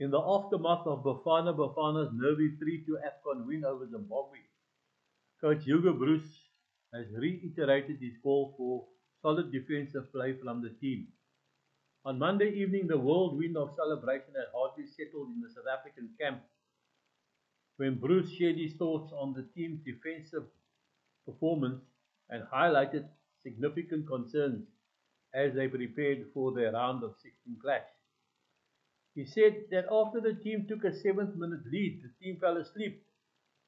In the aftermath of Bafana's nervy 3-2 AFCON win over Zimbabwe, coach Hugo Broos has reiterated his call for solid defensive play from the team. On Monday evening, the whirlwind of celebration had hardly settled in the South African camp when Bruce shared his thoughts on the team's defensive performance and highlighted significant concerns as they prepared for their round of 16 clash. He said that after the team took a 7th-minute lead, the team fell asleep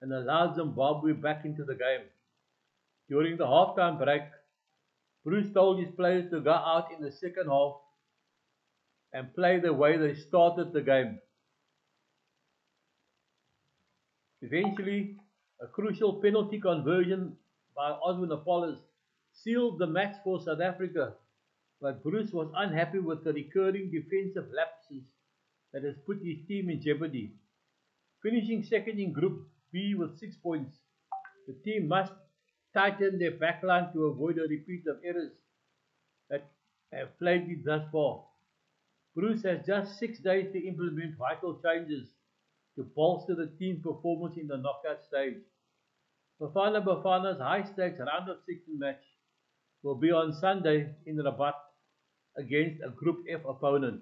and allowed Zimbabwe back into the game. During the halftime break, Bruce told his players to go out in the second half and play the way they started the game. Eventually, a crucial penalty conversion by Osman Apollos sealed the match for South Africa, but Bruce was unhappy with the recurring defensive lapses that has put his team in jeopardy. Finishing second in Group B with 6 points, the team must tighten their backline to avoid a repeat of errors that have plagued it thus far. Bruce has just 6 days to implement vital changes to bolster the team's performance in the knockout stage. Bafana's high-stakes round of 16 match will be on Sunday in Rabat against a Group F opponent.